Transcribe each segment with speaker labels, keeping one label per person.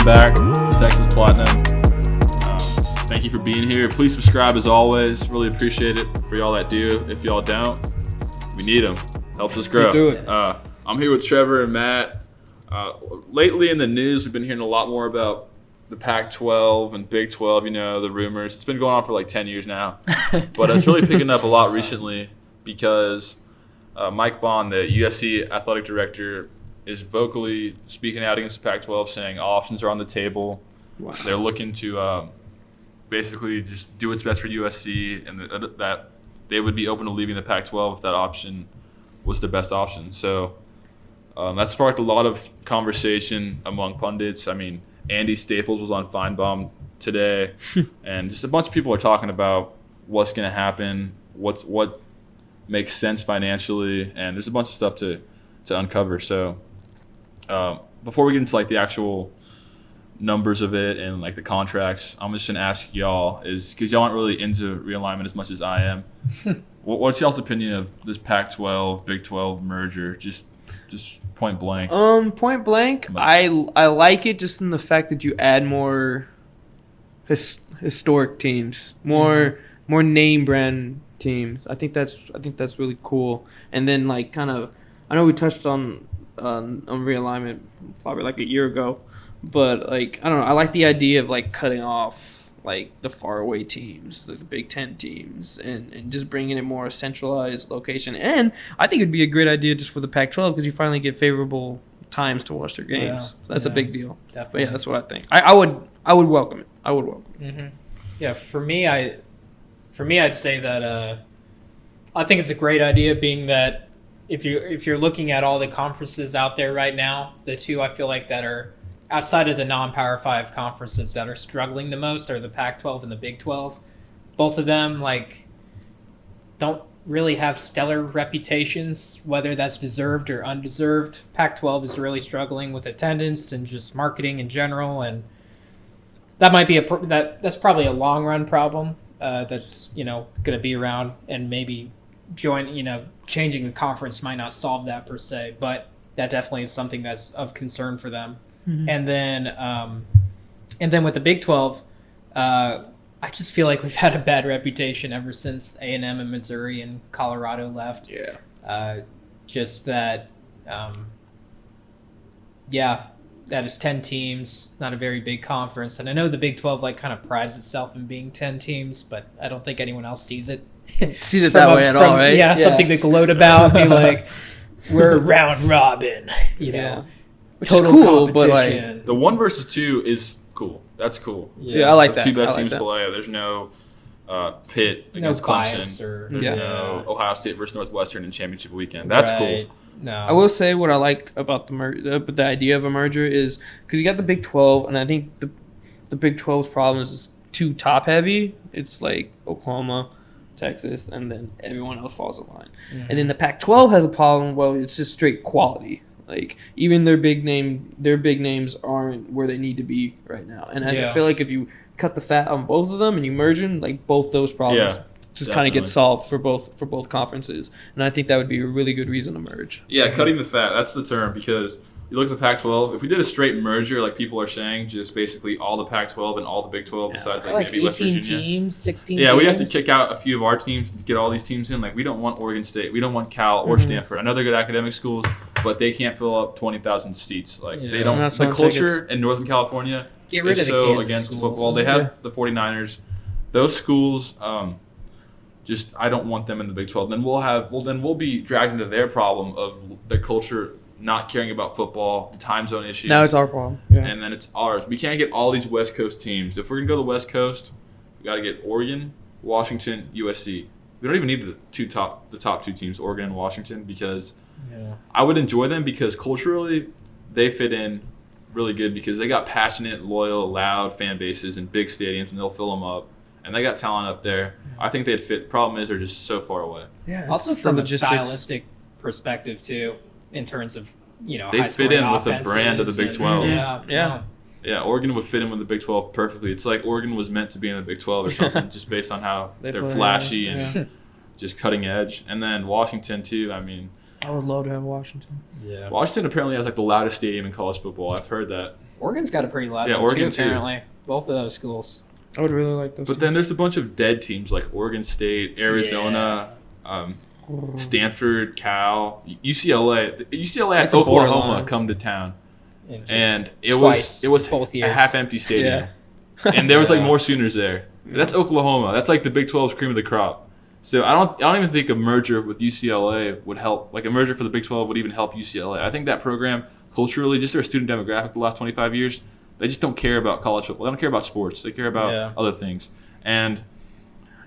Speaker 1: back to Texas Platinum. Thank you for being here. Please subscribe as always. Really appreciate it for y'all that do. If y'all don't, we need them. Helps us grow.
Speaker 2: Do it.
Speaker 1: I'm here with Trevor and Matt. Lately in the news, we've been hearing a lot more about the Pac-12 and Big 12, you know, the rumors. It's been going on for like 10 years now. But it's really picking up a lot recently because Mike Bond, the USC athletic director, is vocally speaking out against the Pac-12, saying all options are on the table. Wow. They're looking to basically just do what's best for USC, and that they would be open to leaving the Pac-12 if that option was the best option. So that sparked a lot of conversation among pundits. I mean, Andy Staples was on Feinbaum today, and just a bunch of people are talking about what's going to happen, what makes sense financially, and there's a bunch of stuff to uncover. So before we get into like the actual numbers of it and like the contracts, I'm just gonna ask y'all, is because y'all aren't really into realignment as much as I am. What's y'all's opinion of this Pac-12 Big 12 merger? Just point blank.
Speaker 2: Point blank, I like it just in the fact that you add more historic teams, more name brand teams. I think that's really cool. And then like kind of, I know we touched on realignment probably like a year ago. But, like, I don't know, I like the idea of, like, cutting off, like, the faraway teams, the Big Ten teams, and just bringing it more a centralized location. And I think it would be a great idea just for the Pac-12 because you finally get favorable times to watch their games. Yeah, that's a big deal. Definitely. But, yeah, that's what I think. I would welcome it. I would welcome it.
Speaker 3: Mm-hmm. Yeah, for me, I'd say that I think it's a great idea, being that if you're looking at all the conferences out there right now, the two I feel like that are outside of the non-Power 5 conferences that are struggling the most are the Pac-12 and the Big 12. Both of them, like, don't really have stellar reputations, whether that's deserved or undeserved. Pac-12 is really struggling with attendance and just marketing in general, and that might be that's probably a long-run problem that's, going to be around, and maybe changing the conference might not solve that per se, but that definitely is something that's of concern for them. Mm-hmm. And then with the Big 12, I just feel like we've had a bad reputation ever since A&M and Missouri and Colorado left.
Speaker 1: Yeah.
Speaker 3: Just that, that is 10 teams, not a very big conference. And I know the Big 12 like kind of prides itself in being 10 teams, but I don't think anyone else sees it.
Speaker 2: Sees it that way at all, right?
Speaker 3: Yeah, something to gloat about, be like, we're round robin, you know.
Speaker 2: Which total is cool, but
Speaker 1: like the 1 versus 2 is cool. That's cool.
Speaker 2: Yeah, I like
Speaker 1: the
Speaker 2: that.
Speaker 1: 2 best teams play. There's no Pitt against Clemson. There's no Ohio State versus Northwestern in championship weekend. That's cool.
Speaker 3: No.
Speaker 2: I will say what I like about the idea of a merger is because you got the Big 12, and I think the Big 12's problem is too top heavy. It's like Oklahoma, Texas, and then everyone else falls in line. Mm-hmm. And then the Pac-12 has a problem. Well, it's just straight quality. Like, even their big names aren't where they need to be right now. And I feel like if you cut the fat on both of them and you merge them, like, both those problems just kind of get solved for both conferences. And I think that would be a really good reason to merge.
Speaker 1: Yeah, cutting the fat, that's the term, because you look at the Pac-12, if we did a straight merger, like people are saying, just basically all the Pac-12 and all the Big 12 besides like maybe West Virginia. 18
Speaker 3: teams, 16
Speaker 1: teams.
Speaker 3: Yeah,
Speaker 1: we have to kick out a few of our teams to get all these teams in. Like, we don't want Oregon State. We don't want Cal or Stanford. I know they're good academic schools, but they can't fill up 20,000 seats. Like, they don't. The culture in Northern California is so against football. They have the 49ers. Those schools, just I don't want them in the Big 12. Then we'll be dragged into their problem of their culture not caring about football, the time zone issue.
Speaker 2: Now it's our problem. Yeah.
Speaker 1: And then it's ours. We can't get all these West Coast teams. If we're going to go to the West Coast, we got to get Oregon, Washington, USC. We don't even need the top 2 teams, Oregon and Washington, because I would enjoy them because culturally they fit in really good because they got passionate, loyal, loud fan bases and big stadiums, and they'll fill them up. And they got talent up there. I think they'd fit. Problem is they're just so far away.
Speaker 3: Yeah. Also from a stylistic perspective too, in terms of,
Speaker 1: they fit in with the brand of the Big 12.
Speaker 3: Yeah,
Speaker 1: Oregon would fit in with the Big 12 perfectly. It's like Oregon was meant to be in the Big 12 or something, just based on how they're flashy and just cutting edge. And then Washington too. I mean,
Speaker 2: I would love to have Washington.
Speaker 3: Yeah.
Speaker 1: Washington apparently has like the loudest stadium in college football. I've heard that.
Speaker 3: Oregon's got a pretty loud
Speaker 1: Yeah,
Speaker 3: one
Speaker 1: Oregon
Speaker 3: too,
Speaker 1: too.
Speaker 3: apparently. Both of those schools.
Speaker 2: I would really like those.
Speaker 1: But then there's a bunch of dead teams like Oregon State, Arizona, Stanford, Cal, UCLA. UCLA had
Speaker 2: That's a
Speaker 1: Oklahoma
Speaker 2: borderline.
Speaker 1: come to town,
Speaker 3: Just
Speaker 1: and it
Speaker 3: twice,
Speaker 1: was
Speaker 3: both
Speaker 1: a
Speaker 3: years.
Speaker 1: half-empty stadium, and there was like more Sooners there. That's Oklahoma. That's like the Big 12's cream of the crop. So I don't even think a merger with UCLA would help. Like a merger for the Big 12 would even help UCLA. I think that program culturally, just their student demographic the last 25 years, they just don't care about college football. They don't care about sports. They care about other things. And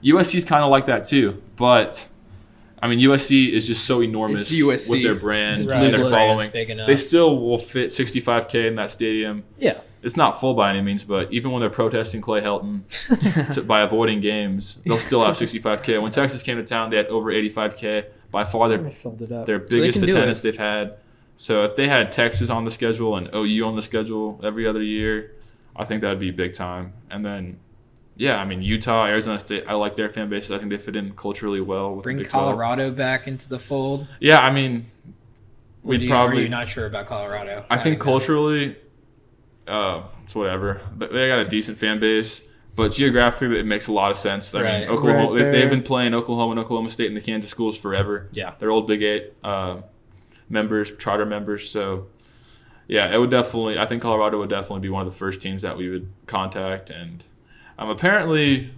Speaker 1: USC's kind of like that too. But I mean, USC is just so enormous
Speaker 2: It's USC.
Speaker 1: with their brand
Speaker 2: It's
Speaker 1: and
Speaker 2: blue
Speaker 1: their
Speaker 2: blood.
Speaker 1: following.
Speaker 3: It's big enough.
Speaker 1: They still will fit 65K in that stadium.
Speaker 3: Yeah.
Speaker 1: It's not full by any means, but even when they're protesting Clay Helton by avoiding games, they'll still have 65K. When Texas came to town, they had over 85K. By far,
Speaker 3: They filled it up.
Speaker 1: their biggest
Speaker 2: can do
Speaker 1: attendance
Speaker 2: it.
Speaker 1: they've had. So if they had Texas on the schedule and OU on the schedule every other year, I think that would be big time. And then, yeah, I mean, Utah, Arizona State, I like their fan bases. I think they fit in culturally well with
Speaker 3: Bring
Speaker 1: the Big 12.
Speaker 3: Colorado back into the fold.
Speaker 1: Yeah, I mean,
Speaker 3: Or
Speaker 1: we'd
Speaker 3: are
Speaker 1: probably.
Speaker 3: you not sure about Colorado?
Speaker 1: I think culturally, it's whatever. They got a decent fan base, but geographically, it makes a lot of sense. I
Speaker 3: Right.
Speaker 1: mean, Oklahoma.
Speaker 2: Right there.
Speaker 1: They've been playing Oklahoma and Oklahoma State in the Kansas schools forever.
Speaker 3: Yeah.
Speaker 1: They're old Big 8 members, charter members. So, yeah, it would definitely. I think Colorado would definitely be one of the first teams that we would contact. And apparently,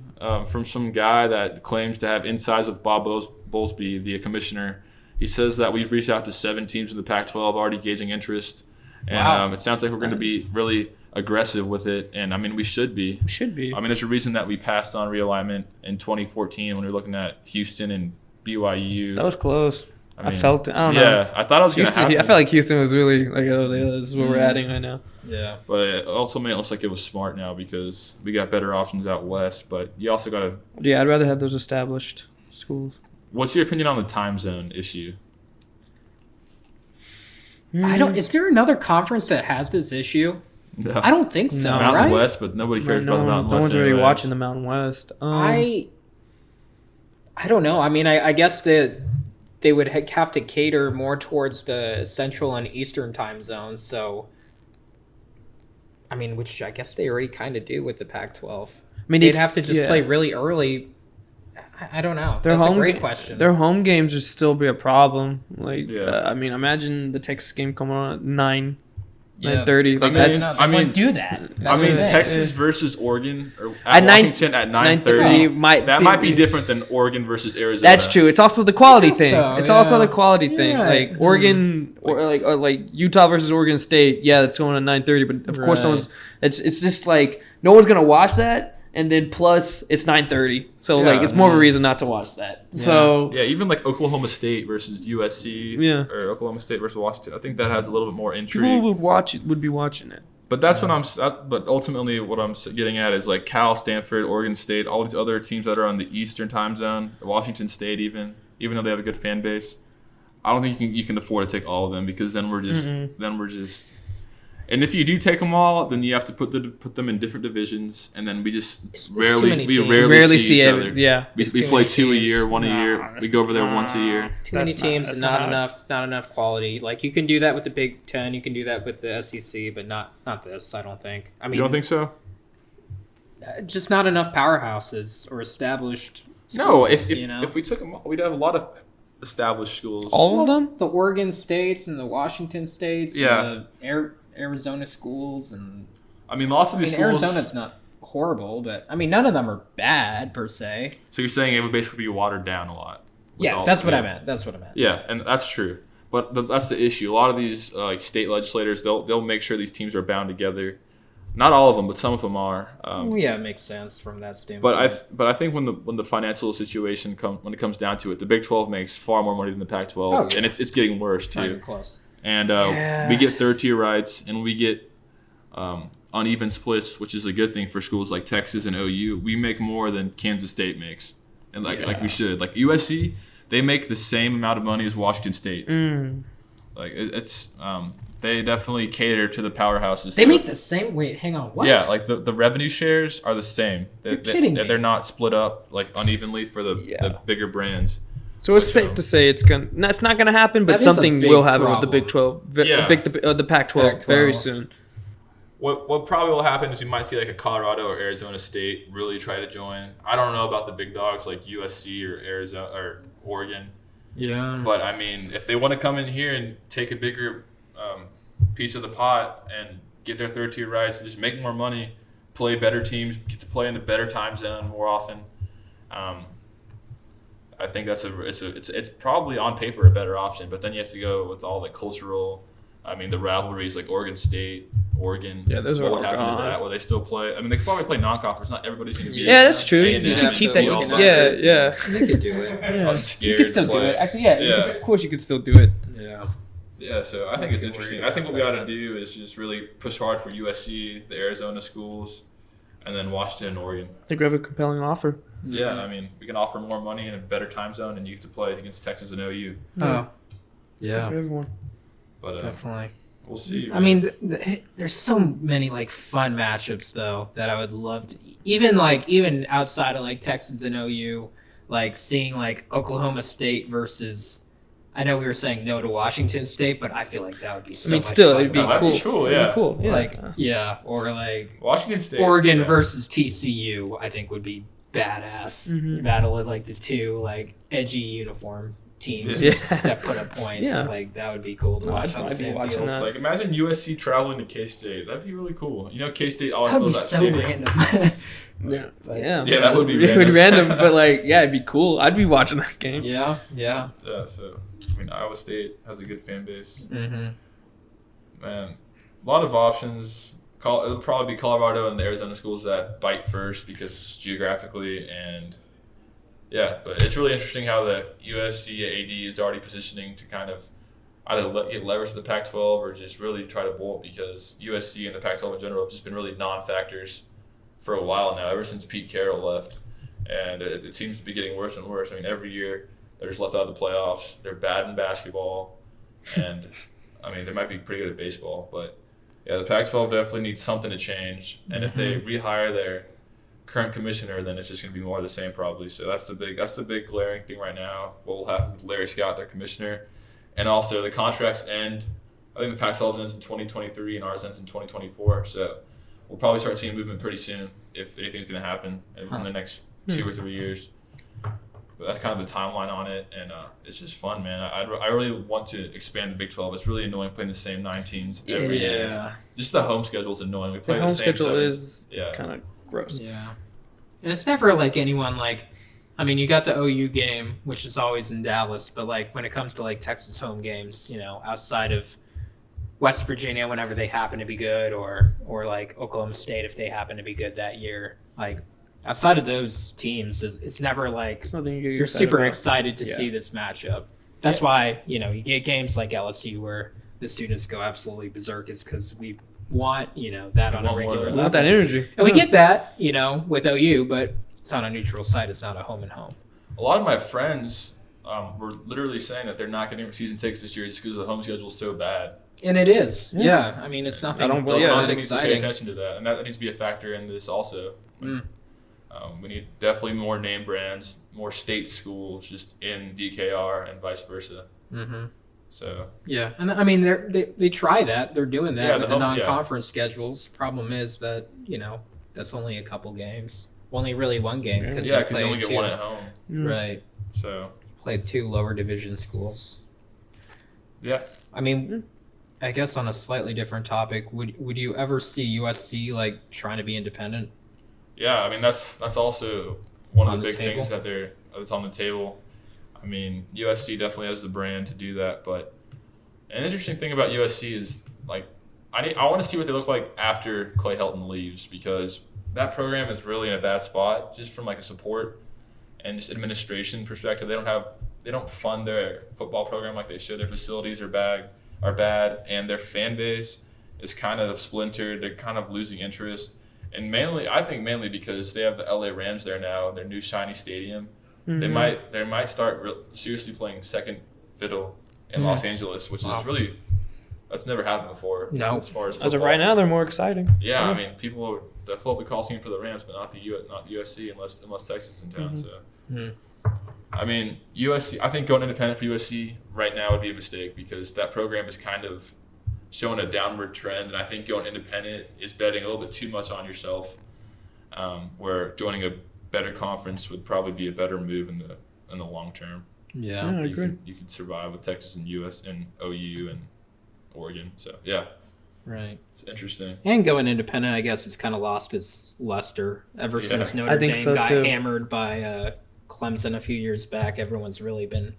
Speaker 1: from some guy that claims to have insides with Bob Bowlesby, the commissioner, he says that we've reached out to 7 teams in the Pac-12 already gauging interest. And
Speaker 3: Wow.
Speaker 1: it sounds like we're going to be really aggressive with it. And, I mean, we should be.
Speaker 2: Should be.
Speaker 1: I mean, there's a reason that we passed on realignment in 2014 when we were looking at Houston and BYU.
Speaker 2: That was close. I
Speaker 1: mean,
Speaker 2: felt it. I don't know.
Speaker 1: Yeah, I thought it was going to
Speaker 2: Houston,
Speaker 1: happen.
Speaker 2: I felt like Houston was really like, oh, yeah, this is what we're adding right now.
Speaker 3: Yeah.
Speaker 1: But ultimately, it looks like it was smart now because we got better options out west. But you also got to.
Speaker 2: Yeah, I'd rather have those established schools.
Speaker 1: What's your opinion on the time zone issue?
Speaker 3: I don't. Is there another conference that has this issue?
Speaker 1: No.
Speaker 3: I don't think so.
Speaker 2: No.
Speaker 1: Mountain
Speaker 3: Right?
Speaker 1: West, but nobody cares about the Mountain
Speaker 2: no
Speaker 1: West.
Speaker 2: one's really
Speaker 1: anyways.
Speaker 2: watching the Mountain West.
Speaker 3: I don't know. I mean, I guess that they would have to cater more towards the central and eastern time zones. So, I mean, which I guess they already kind of do with the Pac-12.
Speaker 2: mean,
Speaker 3: They'd
Speaker 2: it's-
Speaker 3: have to just
Speaker 2: yeah.
Speaker 3: play really early. I don't know.
Speaker 2: Their
Speaker 3: That's a
Speaker 2: home
Speaker 3: great
Speaker 2: ga-
Speaker 3: question.
Speaker 2: Their home games would still be a problem. Like,
Speaker 1: Yeah.
Speaker 2: I mean, imagine the Texas game coming on at 9,
Speaker 3: Yeah.
Speaker 2: 9:30. Like
Speaker 1: I mean,
Speaker 2: that's
Speaker 3: They
Speaker 1: I mean-
Speaker 3: wouldn't do that. That's
Speaker 1: I mean,
Speaker 3: the thing.
Speaker 1: Texas versus Oregon or
Speaker 2: At
Speaker 1: at
Speaker 2: nine-
Speaker 1: Washington at
Speaker 2: 9:30
Speaker 1: 9:30.
Speaker 2: might
Speaker 1: That
Speaker 2: be-
Speaker 1: might be different than Oregon versus Arizona.
Speaker 2: That's true. It's also the quality
Speaker 3: guess
Speaker 2: thing.
Speaker 3: so,
Speaker 2: It's also
Speaker 3: yeah.
Speaker 2: the quality thing.
Speaker 3: Yeah.
Speaker 2: Like Oregon or like Utah versus Oregon State. Yeah, that's going at 9:30. But of course, no
Speaker 3: Right.
Speaker 2: one's. It's just like no one's gonna watch that. And then plus it's 9:30. So like
Speaker 1: Yeah.
Speaker 2: it's more of a reason not to watch that. So
Speaker 1: Yeah, even like Oklahoma State versus USC
Speaker 2: Yeah.
Speaker 1: or Oklahoma State versus Washington. I think that has a little bit more
Speaker 2: people
Speaker 1: intrigue.
Speaker 2: would watch it. Would be watching it.
Speaker 1: But that's what but ultimately what I'm getting at is like Cal, Stanford, Oregon State, all these other teams that are on the Eastern time zone, Washington State even though they have a good fan base. I don't think you can afford to take all of them because then we're just and if you do take them all, then you have to put them in different divisions, and then we just
Speaker 3: It's too many teams.
Speaker 1: rarely see each
Speaker 2: it.
Speaker 1: other.
Speaker 2: Yeah.
Speaker 1: We
Speaker 3: It's too
Speaker 1: play
Speaker 3: many
Speaker 1: 2 a
Speaker 3: teams.
Speaker 1: year, 1 a year.
Speaker 2: Nah,
Speaker 1: We go over there once a year.
Speaker 3: Too many teams and
Speaker 2: that's
Speaker 3: not enough quality. Like you can do that with the Big Ten, you can do that with the SEC, but not this. I don't think. I mean,
Speaker 1: You don't think so?
Speaker 3: just not enough powerhouses or established.
Speaker 1: No.
Speaker 3: schools,
Speaker 1: If we took them all, we'd have a lot of established schools.
Speaker 2: All of them.
Speaker 3: the Oregon states and the Washington states,
Speaker 1: Yeah.
Speaker 3: and the Arizona schools, and
Speaker 1: I mean, lots of
Speaker 3: I
Speaker 1: these
Speaker 3: mean
Speaker 1: schools.
Speaker 3: Arizona's not horrible, but I mean none of them are bad per se.
Speaker 1: So you're saying it would basically be watered down a lot. with
Speaker 3: Yeah,
Speaker 1: all-
Speaker 3: that's what I meant. That's what I meant.
Speaker 1: Yeah, and that's true. But that's the issue. A lot of these like state legislators, they'll make sure these teams are bound together. Not all of them, but some of them are.
Speaker 3: Well, yeah, it makes sense from that standpoint.
Speaker 1: But I think when the financial situation when it comes down to it, the Big 12 makes far more money than the Pac-12,
Speaker 3: Oh, yeah.
Speaker 1: and it's getting worse
Speaker 3: not even
Speaker 1: too.
Speaker 3: close.
Speaker 1: And
Speaker 2: Yeah.
Speaker 1: we get third tier rights, and we get uneven splits, which is a good thing for schools like Texas and OU. We make more than Kansas State makes, and like we should. Like USC, they make the same amount of money as Washington State. Like it's they definitely cater to the powerhouses.
Speaker 3: They
Speaker 1: So-
Speaker 3: make the same. Wait, hang on. What?
Speaker 1: Yeah, like the revenue shares are the same.
Speaker 3: You're kidding me.
Speaker 1: They're not split up like unevenly for the bigger brands.
Speaker 2: So it's safe to say it's not gonna happen, but
Speaker 3: That is a
Speaker 2: something
Speaker 3: big
Speaker 2: will happen with the
Speaker 3: problem.
Speaker 2: Big 12,
Speaker 1: Yeah.
Speaker 2: the Pac-12 very
Speaker 3: Pac-12.
Speaker 2: soon.
Speaker 1: What probably will happen is you might see like a Colorado or Arizona State really try to join. I don't know about the big dogs like USC or Arizona or Oregon.
Speaker 3: Yeah.
Speaker 1: But I mean, if they want to come in here and take a bigger piece of the pot and get their third tier rights and just make more money, play better teams, get to play in the better time zone more often. I think it's probably on paper a better option, but then you have to go with all the cultural. I mean, the rivalries like Oregon State, Oregon.
Speaker 2: Yeah, those are
Speaker 1: what
Speaker 2: all
Speaker 1: would happen to
Speaker 2: gone.
Speaker 1: that? Will they still play? I mean, they could probably play non-conference. Not everybody's going to be.
Speaker 2: Yeah, that's true.
Speaker 1: A&M
Speaker 2: You can keep
Speaker 1: and
Speaker 2: that.
Speaker 1: all
Speaker 2: Yeah.
Speaker 3: They could do it.
Speaker 2: Yeah.
Speaker 1: I'm
Speaker 2: You
Speaker 1: scared
Speaker 2: could still
Speaker 1: to
Speaker 2: do
Speaker 1: play.
Speaker 2: it. Actually, yeah.
Speaker 1: Yeah.
Speaker 2: Of course, you could still do it.
Speaker 3: Yeah.
Speaker 1: Yeah, so I think it's interesting. I think what we got to do is just really push hard for USC, the Arizona schools, and then Washington and Oregon.
Speaker 2: I think we have a compelling offer.
Speaker 1: Yeah, I mean, we can offer more money in a better time zone, and you get to play against Texas and OU.
Speaker 3: Oh.
Speaker 2: For
Speaker 3: Yeah.
Speaker 2: everyone.
Speaker 1: But
Speaker 3: Definitely.
Speaker 1: we'll see.
Speaker 3: I mean, there's so many like fun matchups though that I would love to even outside of like Texas and OU, like seeing like Oklahoma State versus. I know we were saying no to Washington State, but I feel like that would be so much
Speaker 2: still,
Speaker 3: fun.
Speaker 2: it'd be
Speaker 1: No, that'd
Speaker 2: cool.
Speaker 1: be cool,
Speaker 2: It'd be
Speaker 1: yeah.
Speaker 2: cool. Yeah.
Speaker 3: Like or like
Speaker 1: Washington State,
Speaker 3: Oregon
Speaker 1: yeah.
Speaker 3: versus TCU, I think would be badass.
Speaker 2: Mhm.
Speaker 3: Battle of like the two like edgy uniform teams
Speaker 2: Yeah.
Speaker 3: that put up points.
Speaker 2: Yeah.
Speaker 3: Like that would be cool to
Speaker 2: No,
Speaker 3: watch on the
Speaker 2: I'd be
Speaker 3: same
Speaker 2: watching
Speaker 3: field.
Speaker 2: that.
Speaker 1: Like, imagine USC traveling to K-State. That'd be really cool. You know, K-State always
Speaker 3: That would
Speaker 1: fills
Speaker 3: be
Speaker 1: that
Speaker 3: so
Speaker 1: stadium.
Speaker 3: random.
Speaker 2: Yeah.
Speaker 1: Yeah, that would be
Speaker 2: It would be
Speaker 1: random.
Speaker 2: random, but like, yeah, it'd be cool. I'd be watching that game.
Speaker 3: Yeah.
Speaker 1: Yeah, so, I mean, Iowa State has a good fan base.
Speaker 3: Mm-hmm.
Speaker 1: Man, a lot of options. It'll probably be Colorado and the Arizona schools that bite first because geographically and yeah, but it's really interesting how the USC AD is already positioning to kind of either get leverage to the Pac-12 or just really try to bolt because USC and the Pac-12 in general have just been really non-factors for a while now, ever since Pete Carroll left, and it seems to be getting worse and worse. I mean, every year they're just left out of the playoffs. They're bad in basketball, and I mean they might be pretty good at baseball, but yeah, the Pac-12 definitely needs something to change. And if they rehire their current commissioner, then it's just going to be more of the same probably. So that's the big glaring thing right now. What will happen with Larry Scott, their commissioner, and also the contracts end. I think the Pac-12 ends in 2023 and ours ends in 2024. So we'll probably start seeing movement pretty soon if anything's going to happen within the next 2 or 3 years. But that's kind of the timeline on it, and it's just fun, man. I really want to expand the Big 12. It's really annoying playing the same 9 teams every year.
Speaker 3: Yeah.
Speaker 1: Just the home schedule is annoying. We play
Speaker 2: The
Speaker 1: the
Speaker 2: home
Speaker 1: same
Speaker 2: schedule
Speaker 1: sevens.
Speaker 2: is
Speaker 1: Yeah.
Speaker 2: kind of gross.
Speaker 3: Yeah. And it's never like anyone like, I mean, you got the OU game, which is always in Dallas, but like when it comes to like Texas home games, you know, outside of West Virginia, whenever they happen to be good, or like Oklahoma State if they happen to be good that year, like outside of those teams, it's never like
Speaker 2: There's nothing you get
Speaker 3: you're
Speaker 2: excited
Speaker 3: super
Speaker 2: about.
Speaker 3: excited to
Speaker 2: Yeah.
Speaker 3: see this matchup. That's why, you know, you get games like LSU where the students go absolutely berserk is because we want, you know, that on a
Speaker 1: want more
Speaker 3: regular
Speaker 1: of
Speaker 2: I
Speaker 3: level.
Speaker 2: want that energy.
Speaker 3: And we get that, you know, with OU, but it's on a neutral site. It's not a home and home.
Speaker 1: A lot of my friends were literally saying that they're not getting season tickets this year just because the home schedule is so bad.
Speaker 3: And it is.
Speaker 2: Yeah.
Speaker 3: Yeah. I mean, it's nothing
Speaker 2: I don't
Speaker 1: So
Speaker 2: believe-
Speaker 3: that
Speaker 1: content needs to pay
Speaker 3: exciting.
Speaker 1: attention to that, and that needs to be a factor in this also.
Speaker 3: Mm.
Speaker 1: We need definitely more name brands, more state schools just in DKR and vice versa.
Speaker 3: Mm-hmm.
Speaker 1: So
Speaker 3: Yeah. And I mean, they try that. They're doing that
Speaker 1: Yeah,
Speaker 3: with
Speaker 1: the
Speaker 3: the
Speaker 1: home- yeah.
Speaker 3: non-conference schedules. Problem is that, you know, that's only a couple games. Only really one game.
Speaker 2: Yeah.
Speaker 1: yeah, because you only get one at home.
Speaker 3: Right.
Speaker 1: So
Speaker 3: Played 2 lower division schools.
Speaker 1: yeah,
Speaker 3: I mean, I guess on a slightly different topic, would you ever see USC like trying to be independent?
Speaker 1: yeah. I mean that's also one of
Speaker 3: On
Speaker 1: the
Speaker 3: the
Speaker 1: big
Speaker 3: table?
Speaker 1: things that's on the table. I mean, USC definitely has the brand to do that, but an interesting thing about USC is like I want to see what they look like after Clay Helton leaves because that program is really in a bad spot just from like a support and just administration perspective. They don't fund their football program like they should. Their facilities are bad, and their fan base is kind of splintered. They're kind of losing interest, and I think mainly because they have the LA Rams there now, their new shiny stadium. They might start seriously playing second fiddle in Los Angeles, which is really that's never happened before.
Speaker 3: No.
Speaker 1: As far as
Speaker 2: As of
Speaker 1: football.
Speaker 2: right now, they're more exciting.
Speaker 1: Yeah, I mean, people they fill up the Coliseum for the Rams, but not the USC unless Texas is in town. So,
Speaker 3: Mhm.
Speaker 1: I mean, USC. I think going independent for USC right now would be a mistake because that program is kind of showing a downward trend, and I think going independent is betting a little bit too much on yourself. Where joining a better conference would probably be a better move in the long term.
Speaker 2: Yeah, I agree.
Speaker 1: You could survive with Texas and US and OU and Oregon. So yeah,
Speaker 4: right.
Speaker 1: It's interesting.
Speaker 4: And going independent, I guess it's kind of lost its luster ever since Notre
Speaker 2: I think
Speaker 4: Dame
Speaker 2: so,
Speaker 4: got
Speaker 2: too.
Speaker 4: hammered by Clemson a few years back. Everyone's really been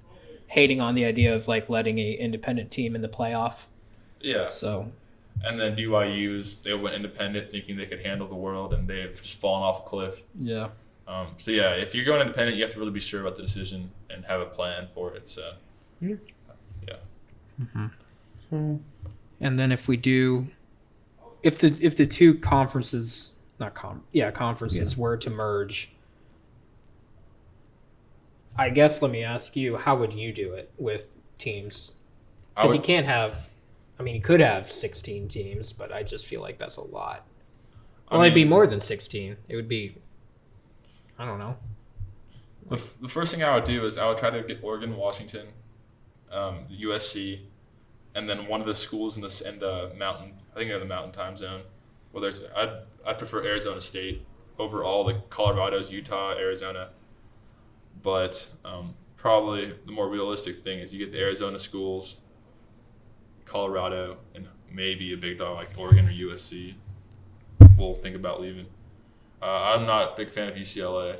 Speaker 4: hating on the idea of like letting a independent team in the playoff.
Speaker 1: Yeah.
Speaker 4: So.
Speaker 1: And then they went independent thinking they could handle the world, and they've just fallen off a cliff.
Speaker 4: Yeah.
Speaker 1: So yeah, if you're going independent, you have to really be sure about the decision and have a plan for it. So yeah.
Speaker 4: Mm-hmm. And then if the two conferences were to merge, I guess let me ask you, how would you do it with teams? Because you can't have, you could have 16 teams, but I just feel like that's a lot. Well, it'd be more than 16. It would be, I don't know.
Speaker 1: The first thing I would do is I would try to get Oregon, Washington, the USC, and then one of the schools in the mountain. I think they're the mountain time zone. Whether it's I'd prefer Arizona State over all the Colorado's, Utah, Arizona. But probably the more realistic thing is you get the Arizona schools, Colorado, and maybe a big dog like Oregon or USC. We'll think about leaving. I'm not a big fan of UCLA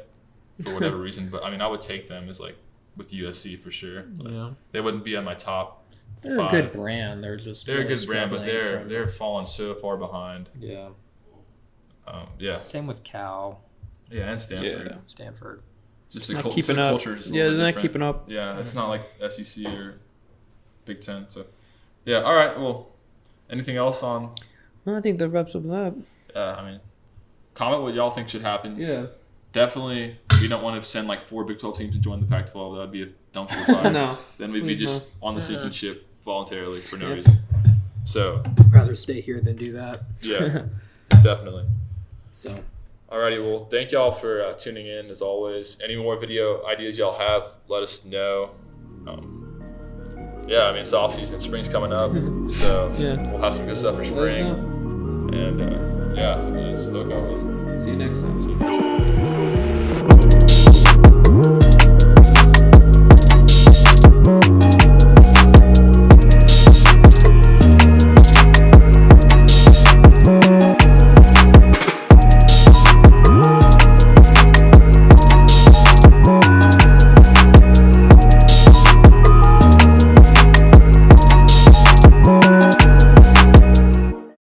Speaker 1: for whatever reason, but I would take them as like with USC for sure.
Speaker 4: Yeah.
Speaker 1: They wouldn't be on my top
Speaker 4: They're
Speaker 1: 5.
Speaker 4: a good brand. They're
Speaker 1: a good brand, but they're falling so far behind.
Speaker 4: Yeah.
Speaker 1: Yeah.
Speaker 4: Same with Cal.
Speaker 1: Yeah, and Stanford.
Speaker 2: Yeah.
Speaker 4: Stanford.
Speaker 1: Just
Speaker 2: Not
Speaker 1: the
Speaker 2: keeping up.
Speaker 1: culture is a
Speaker 2: Yeah,
Speaker 1: little
Speaker 2: they're
Speaker 1: bit
Speaker 2: not
Speaker 1: different.
Speaker 2: keeping up.
Speaker 1: Yeah, it's not like SEC or Big Ten. So, yeah. All right. Well, anything else on?
Speaker 2: Well, I think that wraps up that.
Speaker 1: Comment what y'all think should happen.
Speaker 2: Yeah.
Speaker 1: Definitely, we don't want to send like 4 Big 12 teams to join the Pac-12. That would be a dumpster fire.
Speaker 2: No.
Speaker 1: Then we'd be
Speaker 2: Please
Speaker 1: just
Speaker 2: no.
Speaker 1: on the sinking ship voluntarily for no
Speaker 2: Yep.
Speaker 1: reason. So,
Speaker 4: Rather stay here than do that.
Speaker 1: yeah, definitely.
Speaker 4: So.
Speaker 1: Alrighty, well, thank y'all for tuning in as always. Any more video ideas y'all have, let us know. It's the off season. Spring's coming up, so we'll have some good stuff for
Speaker 2: Let us
Speaker 1: spring.
Speaker 2: know.
Speaker 1: And let's hook up.
Speaker 2: See you next time.
Speaker 1: See you next time.